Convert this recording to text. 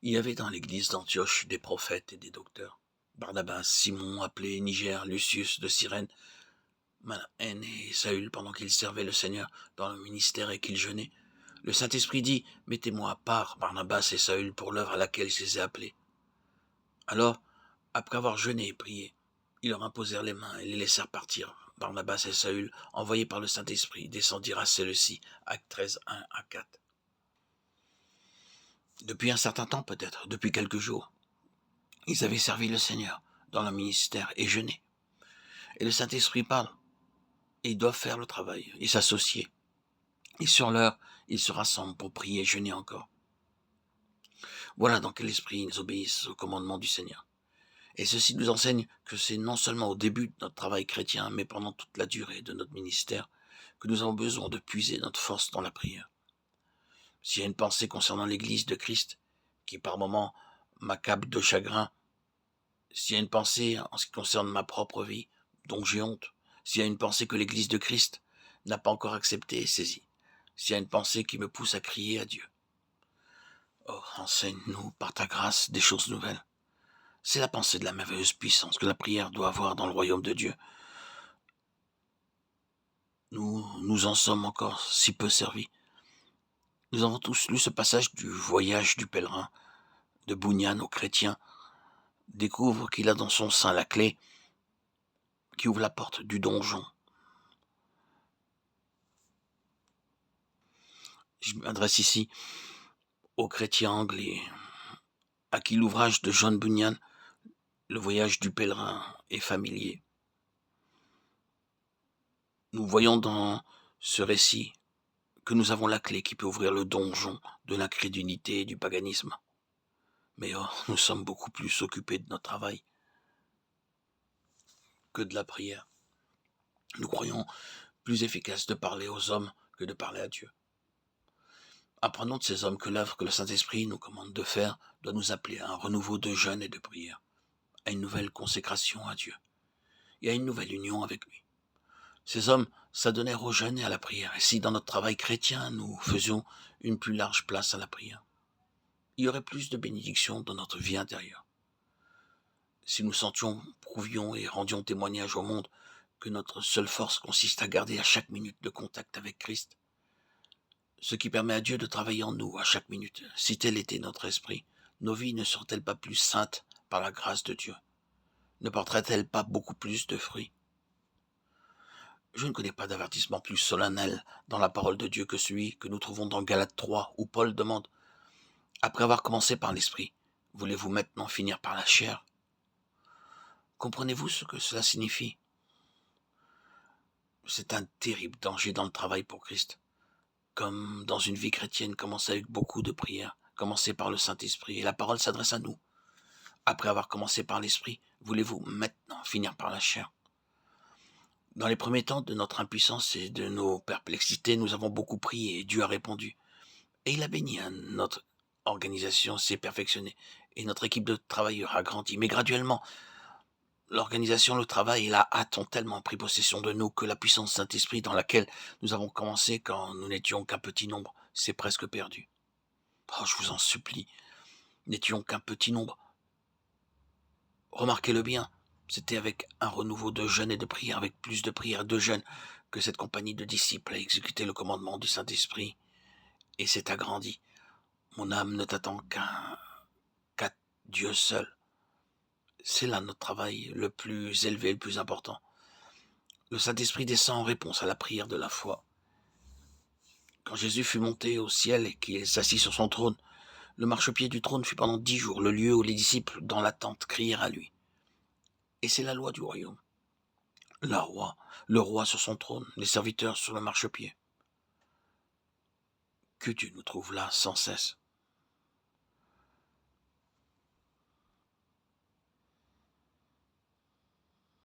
Il y avait dans l'église d'Antioche des prophètes et des docteurs. Barnabas, Simon, appelé Niger, Lucius de Cyrène, Manaen et Saül, pendant qu'ils servaient le Seigneur dans le ministère et qu'ils jeûnaient. Le Saint-Esprit dit, mettez-moi à part Barnabas et Saül pour l'œuvre à laquelle je les ai appelés. Alors, après avoir jeûné et prié, ils leur imposèrent les mains et les laissèrent partir. Barnabas et Saül, envoyés par le Saint-Esprit, descendirent à Séleucie, Actes 13, 1 à 4. Depuis un certain temps peut-être, depuis quelques jours, ils avaient servi le Seigneur dans le ministère et jeûné. Et le Saint-Esprit parle, et ils doivent faire le travail et s'associer. Et sur l'heure, ils se rassemblent pour prier et jeûner encore. Voilà dans quel esprit ils obéissent au commandement du Seigneur. Et ceci nous enseigne que c'est non seulement au début de notre travail chrétien, mais pendant toute la durée de notre ministère, que nous avons besoin de puiser notre force dans la prière. S'il y a une pensée concernant l'Église de Christ, qui par moments m'accable de chagrin, s'il y a une pensée en ce qui concerne ma propre vie, dont j'ai honte, s'il y a une pensée que l'Église de Christ n'a pas encore acceptée et saisie, s'il y a une pensée qui me pousse à crier à Dieu, oh, enseigne-nous par ta grâce des choses nouvelles. C'est la pensée de la merveilleuse puissance que la prière doit avoir dans le royaume de Dieu. Nous en sommes encore si peu servis. Nous avons tous lu ce passage du voyage du pèlerin, de Bunyan au chrétien, découvre qu'il a dans son sein la clé qui ouvre la porte du donjon. Je m'adresse ici aux chrétiens anglais, à qui l'ouvrage de John Bunyan, Le voyage du pèlerin, est familier. Nous voyons dans ce récit que nous avons la clé qui peut ouvrir le donjon de l'incrédulité et du paganisme. Mais oh, nous sommes beaucoup plus occupés de notre travail que de la prière. Nous croyons plus efficace de parler aux hommes que de parler à Dieu. Apprenons de ces hommes que l'œuvre que le Saint-Esprit nous commande de faire doit nous appeler à un renouveau de jeûne et de prière, à une nouvelle consécration à Dieu et à une nouvelle union avec lui. Ces hommes s'adonnèrent au jeûne et à la prière, et si dans notre travail chrétien nous faisions une plus large place à la prière, il y aurait plus de bénédictions dans notre vie intérieure. Si nous sentions, prouvions et rendions témoignage au monde que notre seule force consiste à garder à chaque minute de contact avec Christ, ce qui permet à Dieu de travailler en nous à chaque minute, si tel était notre esprit, nos vies ne seraient-elles pas plus saintes par la grâce de Dieu? Ne porteraient-elles pas beaucoup plus de fruits? Je ne connais pas d'avertissement plus solennel dans la parole de Dieu que celui que nous trouvons dans Galates 3, où Paul demande, après avoir commencé par l'esprit, voulez-vous maintenant finir par la chair? Comprenez-vous ce que cela signifie? C'est un terrible danger dans le travail pour Christ. Comme dans une vie chrétienne, commencer avec beaucoup de prières, commencer par le Saint-Esprit, et la parole s'adresse à nous. Après avoir commencé par l'Esprit, voulez-vous maintenant finir par la chair? Dans les premiers temps de notre impuissance et de nos perplexités, nous avons beaucoup prié et Dieu a répondu. Et il a béni, notre organisation s'est perfectionnée et notre équipe de travailleurs a grandi. Mais graduellement, l'organisation, le travail et la hâte ont tellement pris possession de nous que la puissance Saint-Esprit dans laquelle nous avons commencé quand nous n'étions qu'un petit nombre s'est presque perdue. Oh, je vous en supplie, n'étions qu'un petit nombre. Remarquez-le bien, c'était avec un renouveau de jeûne et de prière, avec plus de prière et de jeûne, que cette compagnie de disciples a exécuté le commandement du Saint-Esprit et s'est agrandie. Mon âme ne t'attend qu'à Dieu seul. C'est là notre travail le plus élevé, le plus important. Le Saint-Esprit descend en réponse à la prière de la foi. Quand Jésus fut monté au ciel et qu'il s'assit sur son trône, le marchepied du trône fut pendant 10 jours le lieu où les disciples, dans l'attente, crièrent à lui. Et c'est la loi du royaume. Le roi sur son trône, les serviteurs sur le marchepied. Que Dieu nous trouve là sans cesse.